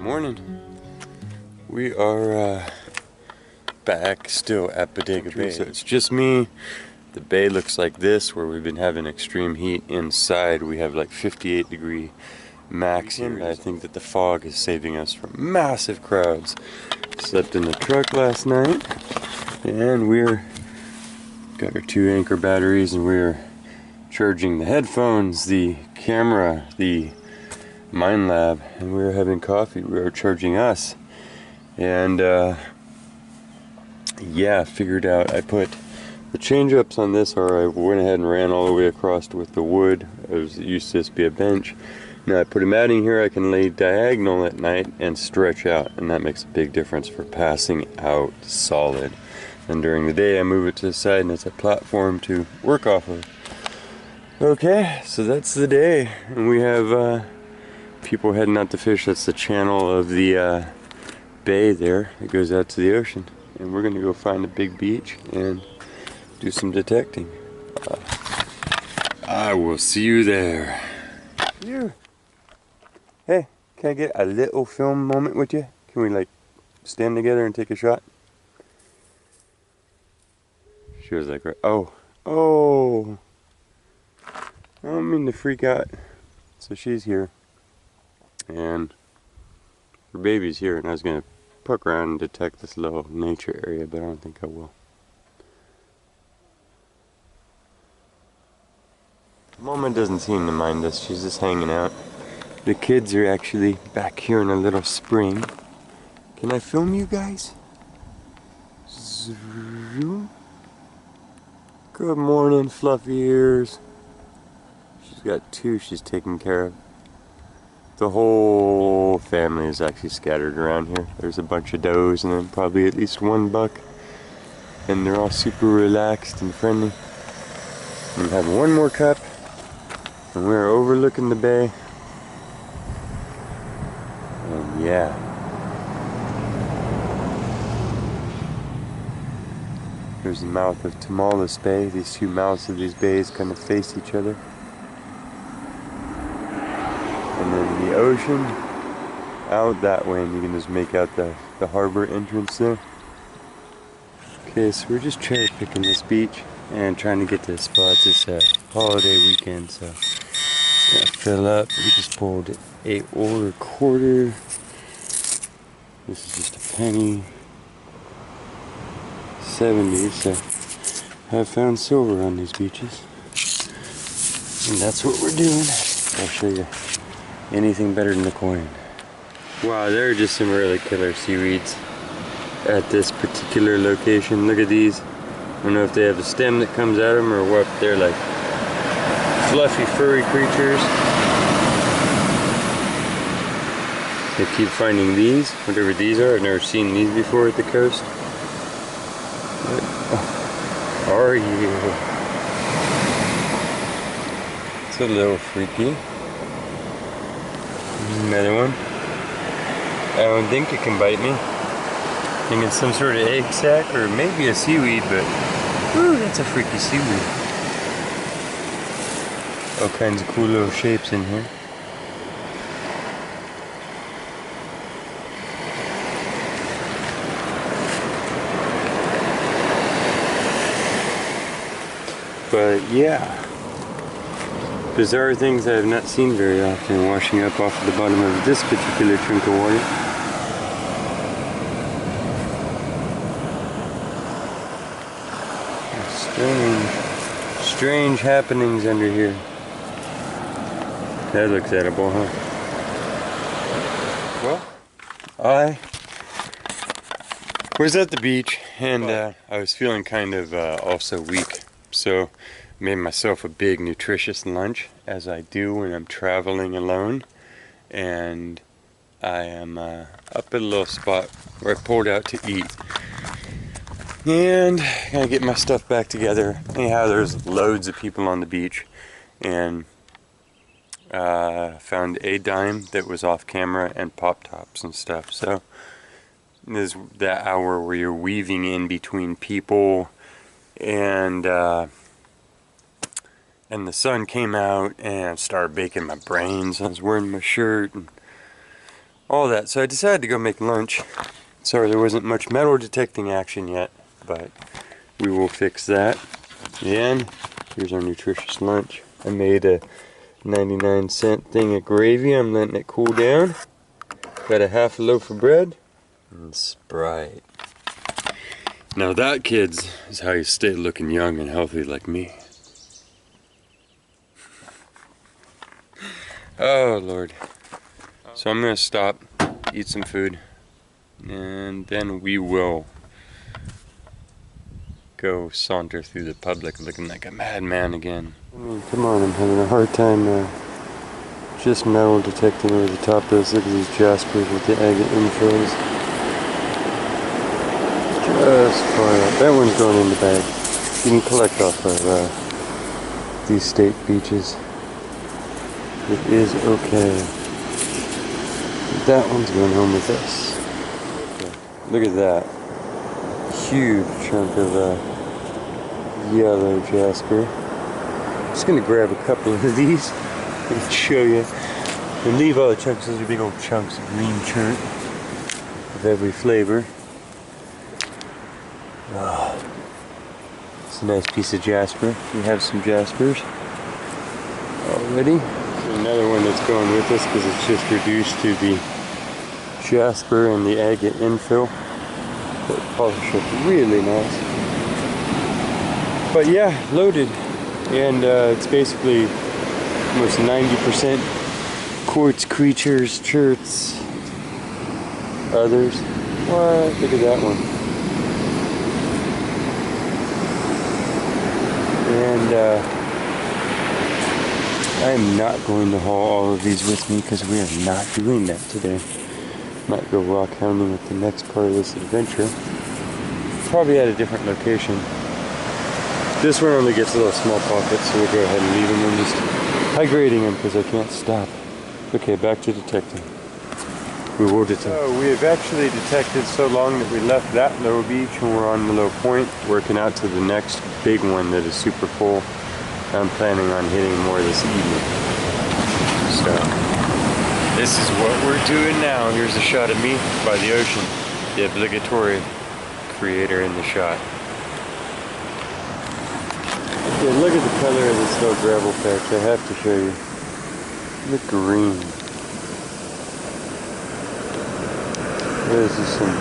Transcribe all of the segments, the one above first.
Morning. We are back still at Bodega Bay. So it's just me. The bay looks like this, where we've been having extreme heat. Inside we have like 58-degree max here. I think that the fog is saving us from massive crowds. Slept in the truck last night, and we're got our 2 Anchor batteries, and we're charging the headphones, the camera, the Mind Lab, and we were having coffee. We were charging us, and yeah, figured out I put the change ups on this, or I went ahead and ran all the way across with the wood. It used to just be a bench. Now I put a matting here. I can lay diagonal at night and stretch out, and that makes a big difference for passing out solid. And during the day I move it to the side, and it's a platform to work off of. Okay, so that's the day, and we have people heading out to fish. That's the channel of the bay there. It goes out to the ocean, and we're gonna go find a big beach and do some detecting. I will see you there. You. Hey, can I get a little film moment with you? Can we like stand together and take a shot? She was like, oh, I don't mean to freak out. So she's here, and her baby's here, and I was gonna poke around and detect this little nature area, but I don't think I will. Mama doesn't seem to mind us. She's just hanging out. The kids are actually back here in a little spring. Can I film you guys? Zoom. Good morning, fluffy ears. She's got 2 she's taking care of. The whole family is actually scattered around here. There's a bunch of does and then probably at least 1 buck. And they're all super relaxed and friendly. We have 1 more cup, and we're overlooking the bay. And yeah. Here's the mouth of Tamales Bay. These 2 mouths of these bays kind of face each other. And then the ocean out that way, and you can just make out the harbor entrance there. Okay, so we're just cherry picking this beach and trying to get to the spots. It's a holiday weekend, so it's gonna fill up. We just pulled a order quarter. This is just a penny. 70, so I've found silver on these beaches, and that's what we're doing. I'll show you anything better than a coin. Wow, there are just some really killer seaweeds at this particular location. Look at these. I don't know if they have a stem that comes at them or what. They're like fluffy, furry creatures. They keep finding these, whatever these are. I've never seen these before at the coast. What are you? It's a little freaky. Another one. I don't think it can bite me. I think it's some sort of egg sac or maybe a seaweed, but ooh, that's a freaky seaweed. All kinds of cool little shapes in here. But yeah, bizarre things I have not seen very often washing up off of the bottom of this particular chunk of water. Strange happenings under here. That looks edible, huh? Well, I was at the beach, and I was feeling kind of also weak. So made myself a big nutritious lunch, as I do when I'm traveling alone, and I am up at a little spot where I pulled out to eat, and gonna get my stuff back together. Anyhow, there's loads of people on the beach, and found a dime that was off camera and pop tops and stuff. So this is that hour where you're weaving in between people, and the sun came out and started baking my brains. I was wearing my shirt, and all that. So I decided to go make lunch. Sorry there wasn't much metal detecting action yet, but we will fix that. And here's our nutritious lunch. I made a 99-cent thing of gravy. I'm letting it cool down. Got a half a loaf of bread and Sprite. Now that, kids, is how you stay looking young and healthy like me. Oh Lord. So I'm gonna stop, eat some food, and then we will go saunter through the public looking like a madman again. I mean, come on, I'm having a hard time just metal detecting over the top of those. Look at these jaspers with the agate infills. Just far out. That one's going in the bag. You can collect off of these state beaches. It is okay. That one's going home with us. Okay. Look at that. Huge chunk of yellow jasper. I'm just going to grab a couple of these and show you. And leave all the chunks. Those are big old chunks of green chunk of every flavor. Oh, it's a nice piece of jasper. We have some jaspers already. Another one that's going with us because it's just reduced to the jasper and the agate infill. That polish up really nice. But yeah, loaded. And it's basically almost 90% quartz creatures, cherts, others. What? Look at that one. And I am not going to haul all of these with me because we are not doing that today. Might go rock hounding with the next part of this adventure. Probably at a different location. This one only gets a little small pockets, so we'll go ahead and leave them. I'm just high grading them because I can't stop. Okay, back to detecting. We will detect. So we have actually detected so long that we left that low beach and we're on the low point, working out to the next big one that is super full. I'm planning on hitting more this evening. So this is what we're doing now. Here's a shot of me by the ocean, the obligatory creator in the shot. Okay, look at the color of this little gravel patch. I have to show you. Look green. This is some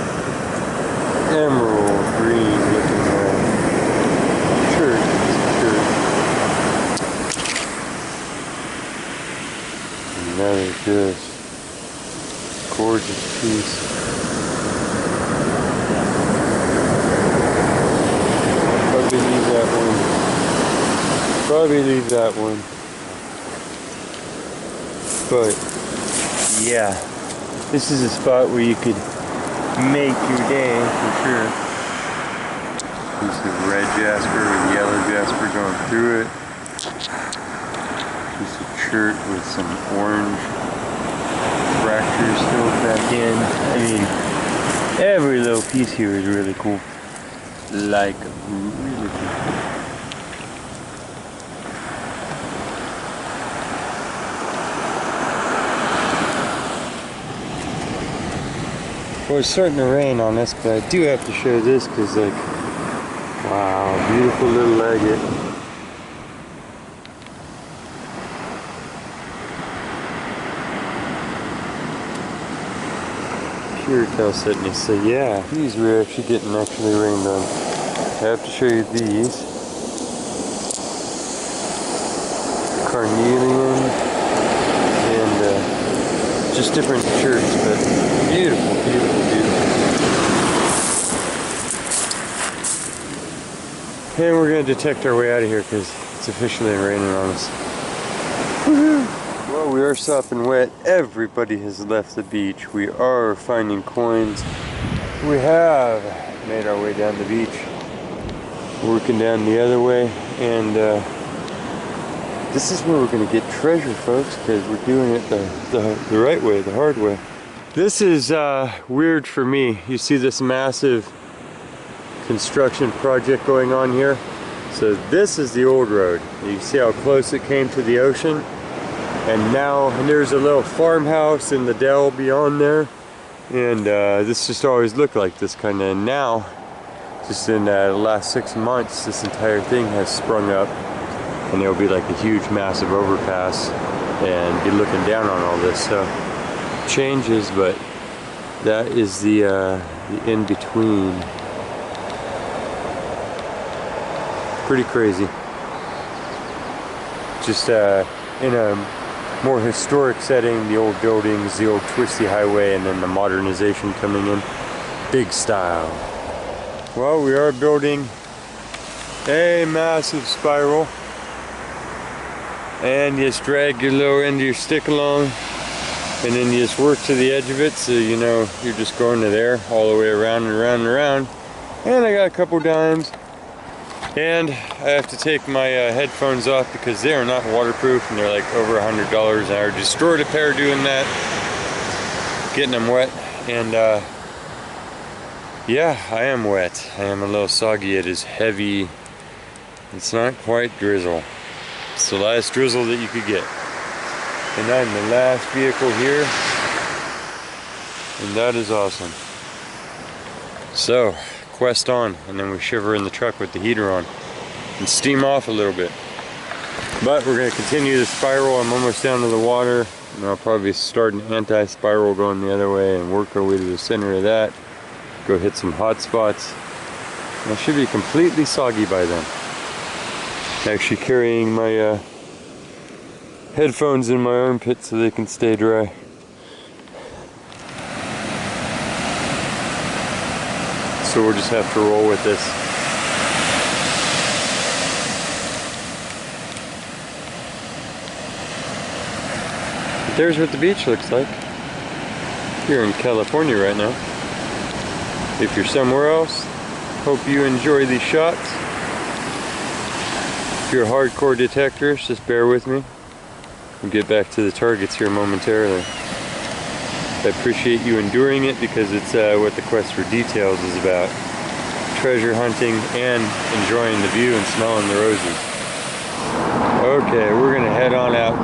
emerald green looking chert. Another just gorgeous piece. Probably leave that one. Probably leave that one. But yeah, this is a spot where you could make your day for sure. Piece of red jasper with yellow jasper going through it. Piece of chert with some orange fractures filled back in. I mean, every little piece here is really cool. Like, really cool. Well, it's starting to rain on us, but I do have to show this because, like, wow, beautiful little agate. Pure calcitony. So yeah, these we're actually getting rained on. I have to show you these. Carnelian and just different shirts, but beautiful, beautiful, beautiful. And we're going to detect our way out of here because it's officially raining on us. Woohoo! Well, we are sopping wet. Everybody has left the beach. We are finding coins. We have made our way down the beach. Working down the other way, and this is where we're going to get treasure, folks, because we're doing it the right way, the hard way. This is weird for me. You see this massive construction project going on here? So this is the old road. You see how close it came to the ocean? And now there's a little farmhouse in the dell beyond there, and this just always looked like this kind of. And now, just in the last 6 months, this entire thing has sprung up, and it'll be like a huge, massive overpass, and be looking down on all this. So changes, but that is the in between. Pretty crazy. Just in a more historic setting, the old buildings, the old twisty highway, and then the modernization coming in. Big style. Well, we are building a massive spiral. And you just drag your little end of your stick along, and then you just work to the edge of it, so you know you're just going to there all the way around and around and around. And I got a couple dimes. And I have to take my headphones off because they are not waterproof, and they're like over $100, and I destroyed a pair doing that, getting them wet. And yeah, I am wet. I am a little soggy. It is heavy. It's not quite drizzle. It's the last drizzle that you could get. And I'm the last vehicle here, and that is awesome. So quest on, and then we shiver in the truck with the heater on and steam off a little bit. But we're going to continue the spiral. I'm almost down to the water, and I'll probably start an anti-spiral going the other way and work our way to the center of that. Go hit some hot spots. And I should be completely soggy by then. Actually carrying my headphones in my armpit so they can stay dry. So we'll just have to roll with this. But there's what the beach looks like here in California right now. If you're somewhere else, hope you enjoy these shots. If you're a hardcore detectorist, just bear with me. We'll get back to the targets here momentarily. I appreciate you enduring it, because it's what the quest for details is about. Treasure hunting and enjoying the view and smelling the roses. Okay, we're gonna head on out,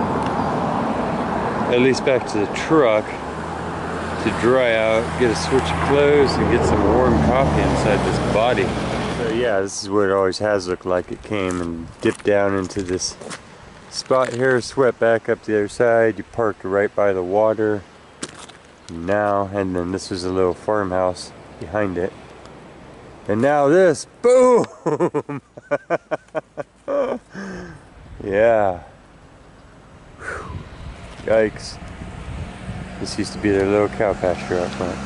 at least back to the truck, to dry out, get a switch of clothes, and get some warm coffee inside this body. So yeah, this is what it always has looked like. It came and dipped down into this spot here, swept back up the other side. You parked right by the water. Now, and then this was a little farmhouse behind it, and now this, boom. Yeah. Whew. Yikes. This used to be their little cow pasture out front.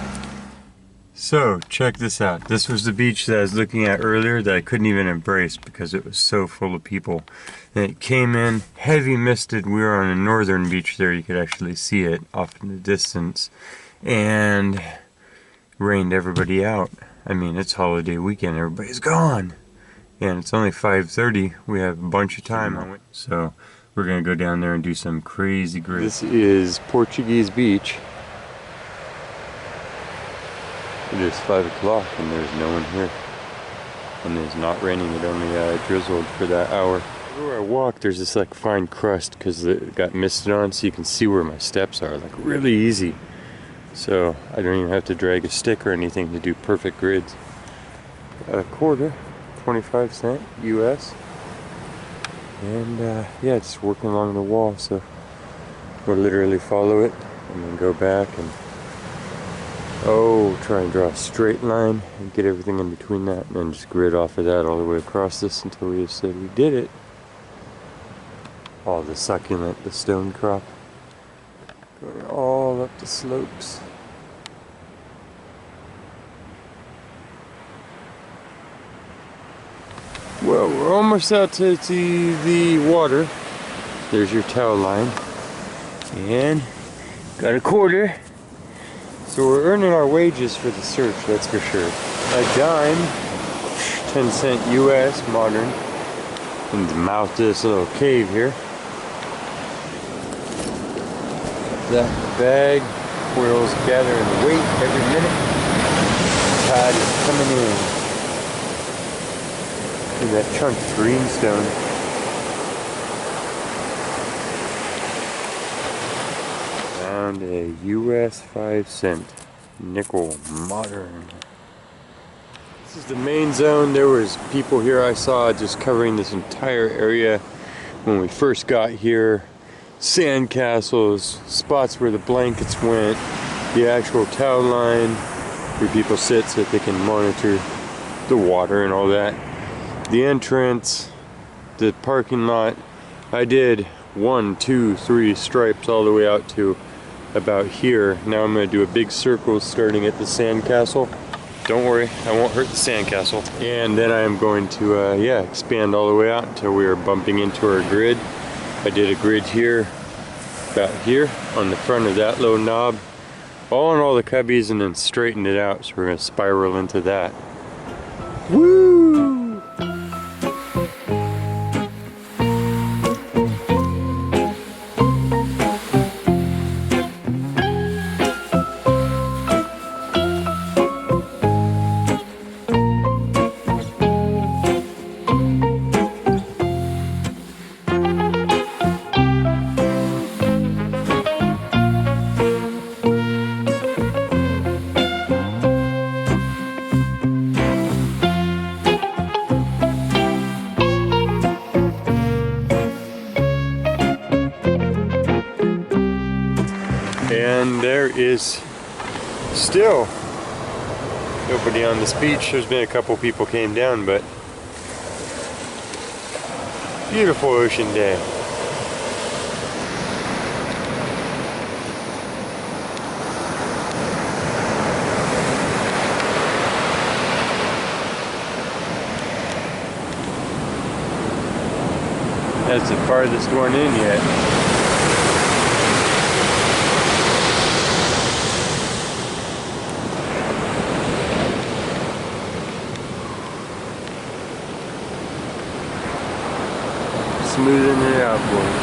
So check this out. This was the beach that I was looking at earlier that I couldn't even embrace because it was so full of people. And it came in heavy misted. We were on a northern beach there. You could actually see it off in the distance. And rained everybody out. I mean, it's holiday weekend. Everybody's gone. And it's only 5:30. We have a bunch of time on it. So we're going to go down there and do some crazy grids. This is Portuguese Beach. It is 5 o'clock and there's no one here. And it's not raining. It only drizzled for that hour. Where I walk, there's this like fine crust because it got misted on, so you can see where my steps are. Like really easy. So I don't even have to drag a stick or anything to do perfect grids. A quarter, 25 cents US. And yeah, just working along the wall, so we'll literally follow it and then go back and try and draw a straight line and get everything in between that, and then just grid off of that all the way across this until we have said we did it. All the succulent, the stone crop, going all up the slopes. Well, we're almost out to the water. There's your towel line. And got a quarter. So we're earning our wages for the search, that's for sure. A dime, 10 cent US, modern. In the mouth of this little cave here. That bag, wheels gathering weight every minute. Tide is coming in. Look at that chunk of greenstone. found a US 5-cent nickel modern. This is the main zone. There was people here I saw just covering this entire area when we first got here. Sand castles, spots where the blankets went, the actual towel line where people sit so that they can monitor the water and all that. The entrance, the parking lot. I did 1, 2, 3 stripes all the way out to about here. Now I'm going to do a big circle starting at the sandcastle. Don't worry, I won't hurt the sandcastle. And then I'm going to expand all the way out until we are bumping into our grid. I did a grid here, about here, on the front of that little knob, all on all the cubbies, and then straightened it out. So we're going to spiral into that. Woo! And there is still nobody on this beach. There's been a couple people came down, but beautiful ocean day. That's the farthest one in yet. Smoothing it out, boys.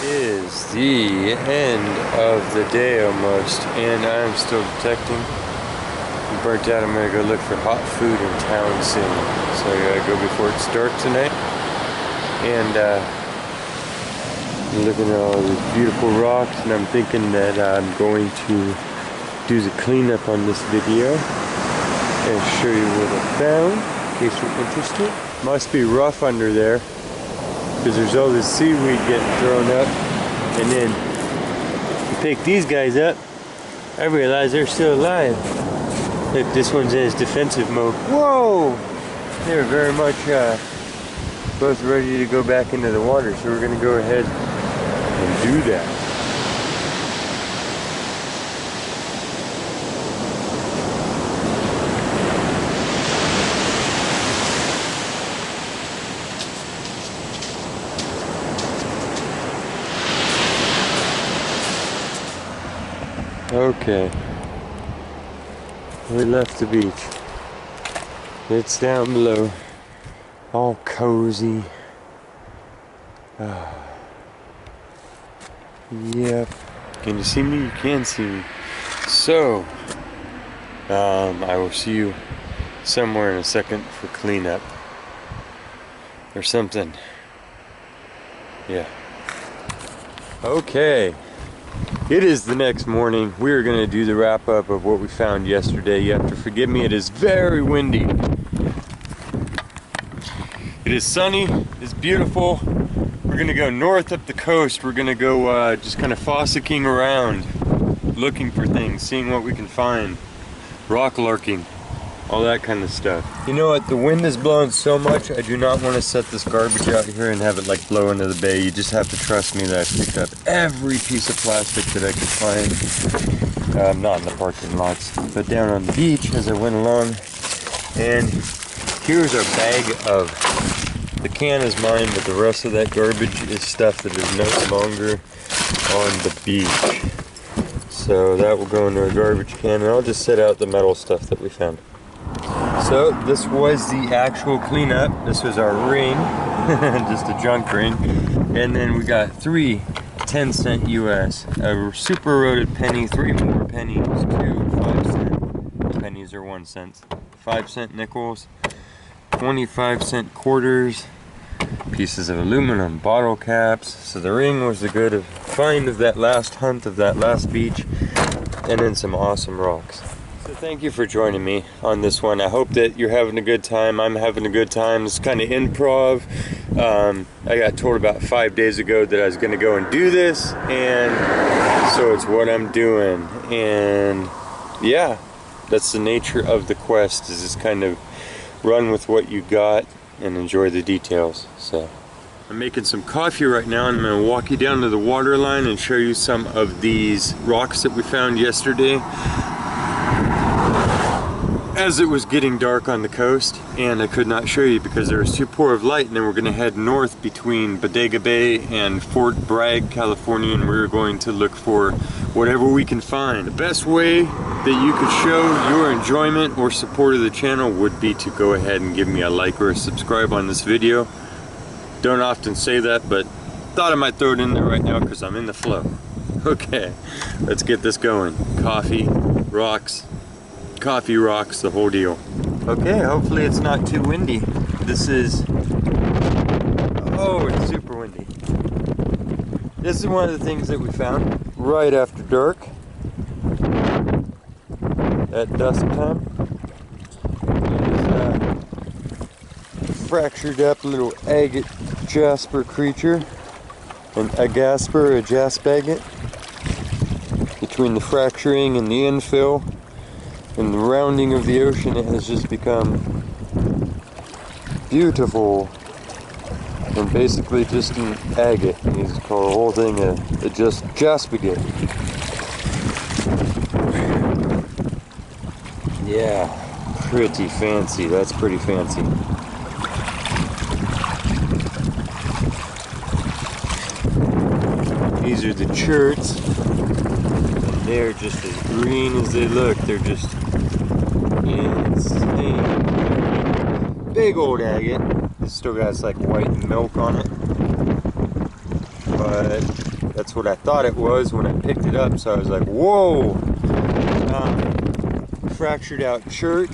It is the end of the day almost, and I'm still detecting. I'm burnt out. I'm gonna go look for hot food in town soon. So I gotta go before it's dark tonight. And I'm looking at all these beautiful rocks, and I'm thinking that I'm going to do the cleanup on this video and show you what I found, in case you're interested. Must be rough under there, because there's all this seaweed getting thrown up, and then you pick these guys up, I realize they're still alive. Look, this one's in its defensive mode. Whoa! They're very much both ready to go back into the water, so we're going to go ahead and do that. Okay, we left the beach. It's down below, all cozy. Yep. Can you see me? You can see me. So, I will see you somewhere in a second for cleanup or something. Yeah. Okay. It is the next morning. We are going to do the wrap up of what we found yesterday. You have to forgive me, it is very windy. It is sunny, it's beautiful. We're going to go north up the coast. We're going to go just kind of fossicking around, looking for things, seeing what we can find. Rock larking, all that kind of stuff. You know what, the wind is blowing so much, I do not want to set this garbage out here and have it like blow into the bay. You just have to trust me that I picked up every piece of plastic that I could find. Not in the parking lots, but down on the beach as I went along. And here's our bag of, the can is mine, but the rest of that garbage is stuff that is no longer on the beach. So that will go into a garbage can, and I'll just set out the metal stuff that we found. So this was the actual cleanup. This was our ring, just a junk ring. And then we got 3 10-cent US. A super eroded penny, 3 more pennies, 2 5-cent pennies or 1 cent. 5-cent nickels, 25-cent quarters, pieces of aluminum bottle caps. So the ring was the good find of that last hunt, of that last beach, and then some awesome rocks. So thank you for joining me on this one. I hope that you're having a good time. I'm having a good time. It's kind of improv. I got told about 5 days ago that I was going to go and do this, and so it's what I'm doing. And yeah, that's the nature of the quest, is just kind of run with what you got and enjoy the details. So I'm making some coffee right now, and I'm going to walk you down to the water line and show you some of these rocks that we found yesterday as it was getting dark on the coast, and I could not show you because there was too poor of light. And then we're going to head north between Bodega Bay and Fort Bragg, California, and we're going to look for whatever we can find. The best way that you could show your enjoyment or support of the channel would be to go ahead and give me a like or a subscribe on this video. Don't often say that, but thought I might throw it in there right now because I'm in the flow. Okay, let's get this going. Coffee, rocks, coffee, rocks, the whole deal. Okay, hopefully it's not too windy. This is, oh, it's super windy. This is one of the things that we found right after dark at dusk time. It is a fractured up little agate jasper creature, an agasper, a jasp agate. Between the fracturing and the infill and the rounding of the ocean, it has just become beautiful, and basically just an agate. You just call the whole thing a jaspagate. Yeah, pretty fancy. That's pretty fancy. These are the cherts. They're just as green as they look. They're just insane. Big old agate. It still got like white milk on it, but that's what I thought it was when I picked it up. So I was like, whoa. Fractured out chert.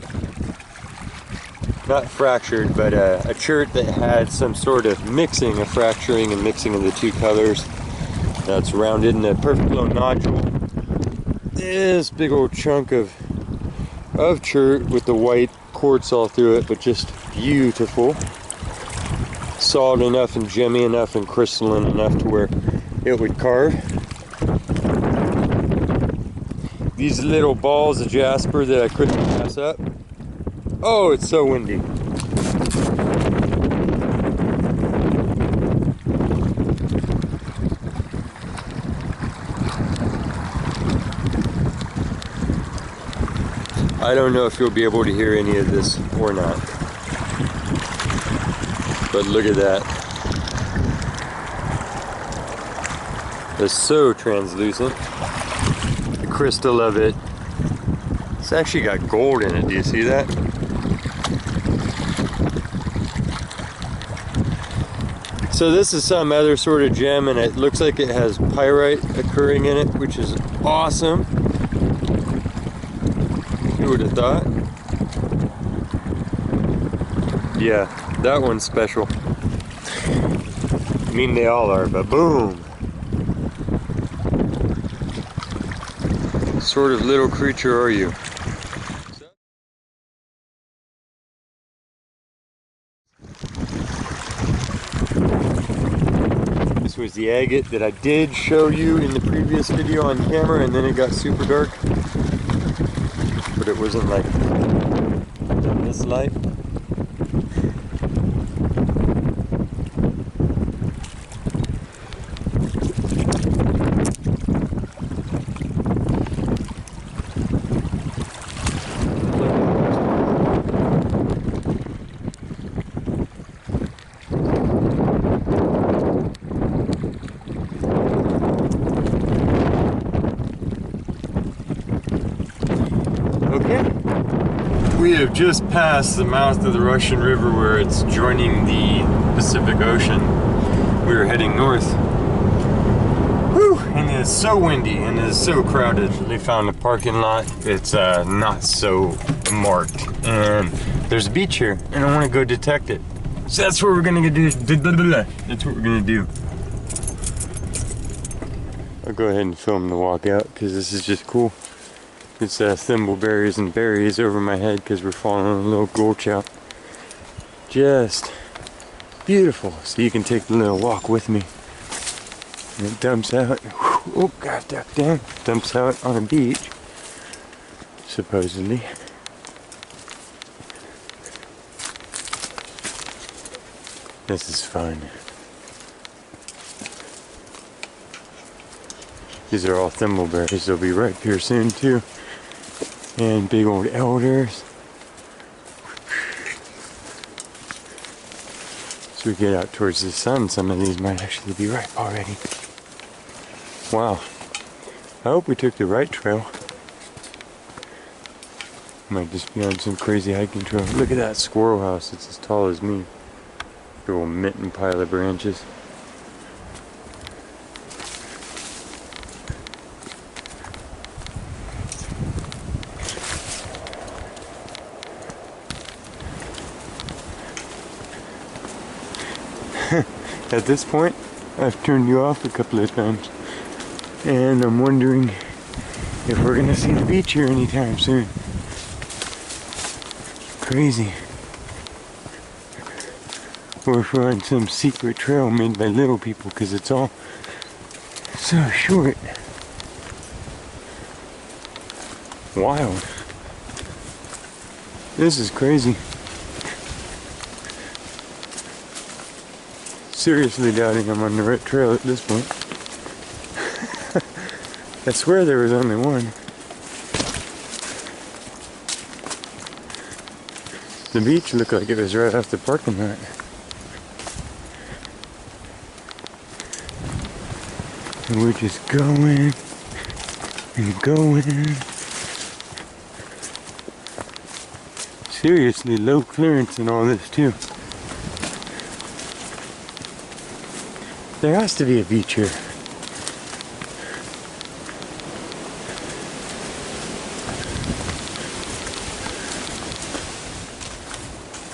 Not fractured, but a chert that had some sort of mixing, a fracturing and mixing of the two colors. Now it's rounded in a perfect little nodule. This big old chunk of chert with the white quartz all through it, but just beautiful. Solid enough and gemmy enough and crystalline enough to where it would carve. These little balls of jasper that I couldn't pass up. Oh, it's so windy. I don't know if you'll be able to hear any of this or not, but look at that. It's so translucent. The crystal of it, it's actually got gold in it. Do you see that? So this is some other sort of gem, and it looks like it has pyrite occurring in it, which is awesome. Who would have thought? Yeah, that one's special. I mean, they all are, but boom! What sort of little creature are you? This was the agate that I did show you in the previous video on camera, and then it got super dark. But it wasn't like in this light. We have just passed the mouth of the Russian River where it's joining the Pacific Ocean. We are heading north. Whew, and it's so windy and it's so crowded. They found a parking lot. It's not so marked. And there's a beach here and I want to go detect it. So that's what we're gonna do. That's what we're gonna do. I'll go ahead and film the walk out because this is just cool. It's thimbleberries and berries over my head because we're following a little gulch out. Just beautiful. So you can take the little walk with me. And it dumps out. Oh, got ducked down. Dumps out on a beach, supposedly. This is fun. These are all thimbleberries. They'll be ripe here soon too. And big old elders. As we get out towards the sun, some of these might actually be ripe already. Wow. I hope we took the right trail. Might just be on some crazy hiking trail. Look at that squirrel house. It's as tall as me. Big old mitten pile of branches. At this point, I've turned you off a couple of times, and I'm wondering if we're gonna see the beach here anytime soon. Crazy. Or if we're on some secret trail made by little people, because it's all so short. Wild. This is crazy. Seriously doubting I'm on the right trail at this point. I swear there was only one. The beach looked like it was right off the parking lot. And we're just going and going. Seriously low clearance and all this too. There has to be a beach here.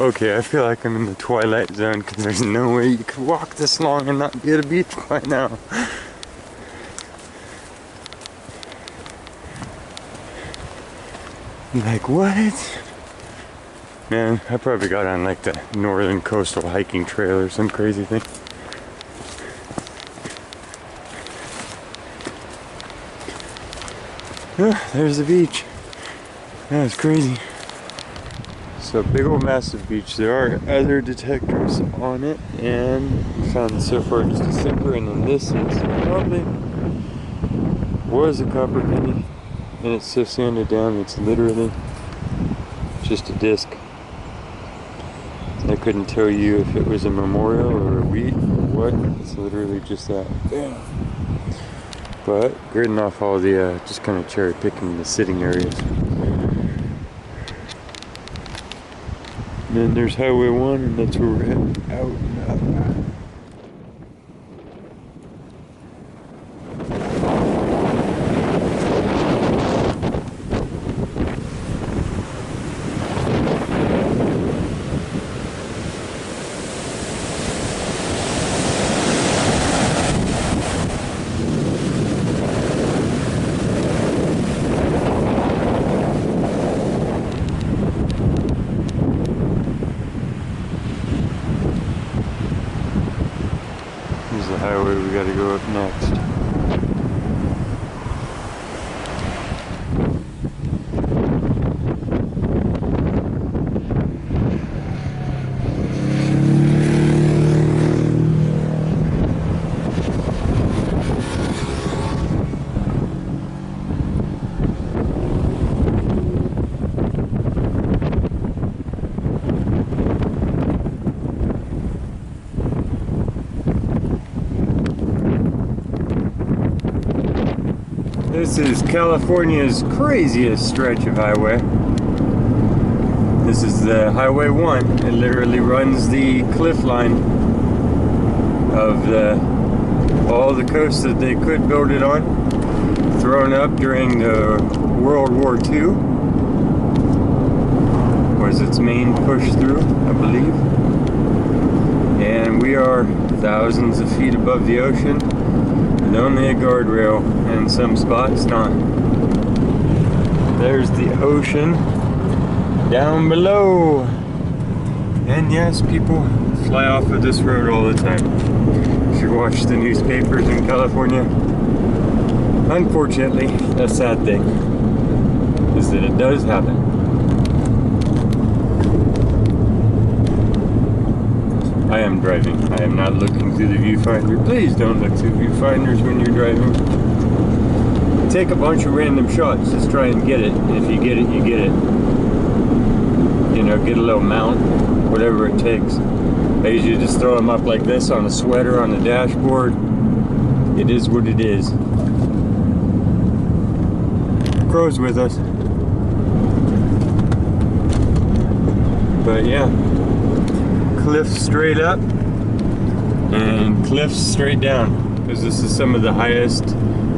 Okay, I feel like I'm in the twilight zone because there's no way you could walk this long and not be at a beach by now. Like what? Man, I probably got on like the northern coastal hiking trail or some crazy thing. Oh, there's the beach. That's crazy. So big old massive beach. There are other detectors on it, and we found so far just a simper, and then this is probably was a copper penny, and it's so sanded down it's literally just a disc. I couldn't tell you if it was a memorial or a wheat or what. It's literally just that. Bam. But gridding off all the, just kind of cherry picking the sitting areas. And then there's Highway 1, and that's where we're heading out and up. Here's the highway we gotta go up next. This is California's craziest stretch of highway. This is the Highway 1. It literally runs the cliff line of the all the coasts that they could build it on, thrown up during the World War II, was its main push through, I believe. And we are thousands of feet above the ocean, with only a guardrail, and in some spots not. There's the ocean down below. And yes, people fly off of this road all the time. If you watch the newspapers in California, unfortunately, a sad thing is that it does happen. I am driving. I am not looking through the viewfinder. Please don't look through viewfinders when you're driving. Take a bunch of random shots. Just try and get it. And if you get it, you get it. You know, get a little mount, whatever it takes. I usually just throw them up like this on a sweater on the dashboard. It is what it is. Crow's with us. But yeah, cliffs straight up and cliffs straight down, because this is some of the highest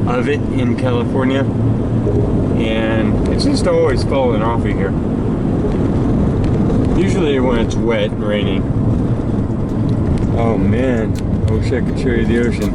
of it in California, and it's just always falling off of here. Usually when it's wet and raining. Oh man, I wish I could show you the ocean.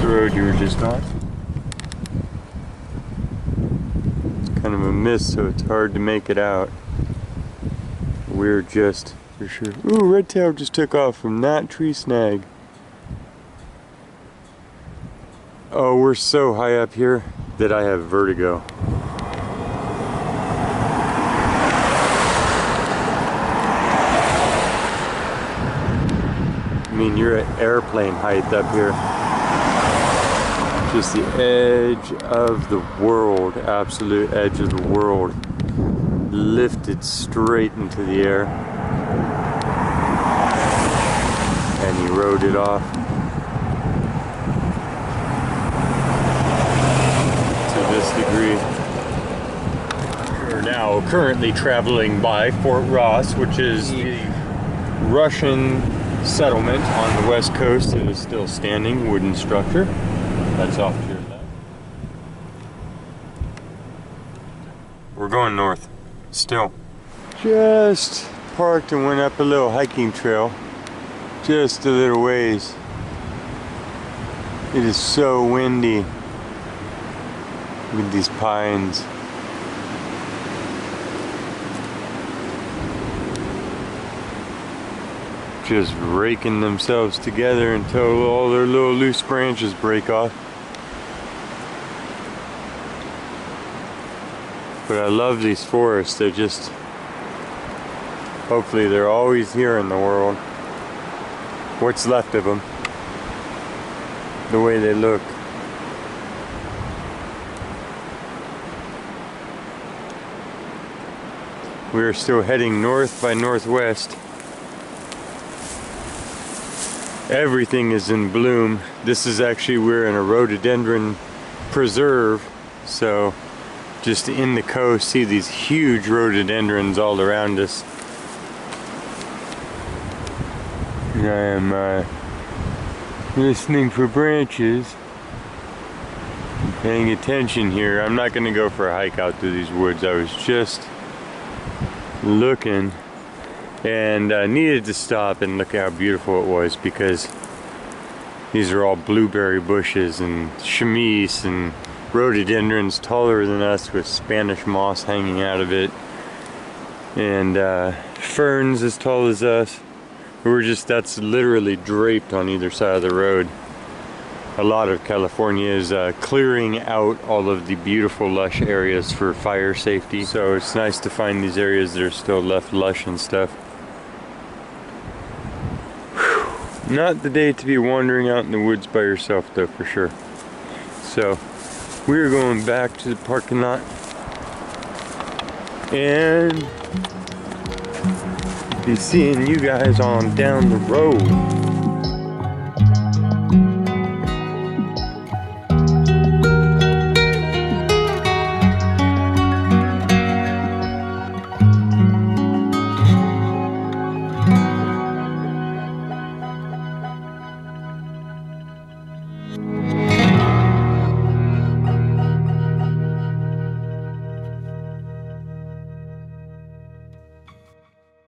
Road you were just on. It's kind of a mist, so it's hard to make it out. We're just for sure. Ooh, redtail just took off from that tree snag. Oh, we're so high up here that I have vertigo. I mean, you're at airplane height up here. Just the edge of the world, absolute edge of the world, lifted straight into the air, and he rode it off to this degree. We're now currently traveling by Fort Ross, which is the Russian settlement on the west coast. It is still standing, wooden structure. That's off to your left. We're going north, still. Just parked and went up a little hiking trail, just a little ways. It is so windy with these pines. Just raking themselves together until all their little loose branches break off. But I love these forests. They're just, hopefully they're always here in the world. What's left of them. The way they look. We are still heading north by northwest. Everything is in bloom. This is actually, we're in a rhododendron preserve, so just in the coast, see these huge rhododendrons all around us. And I am listening for branches, paying attention here. I'm not going to go for a hike out through these woods. I was just looking, and I needed to stop and look how beautiful it was, because these are all blueberry bushes and chamise and rhododendrons taller than us with Spanish moss hanging out of it, and ferns as tall as us. That's literally draped on either side of the road. A lot of California is clearing out all of the beautiful lush areas for fire safety. So it's nice to find these areas that are still left lush and stuff. Whew. Not the day to be wandering out in the woods by yourself though, for sure. So we're going back to the parking lot and be seeing you guys on down the road.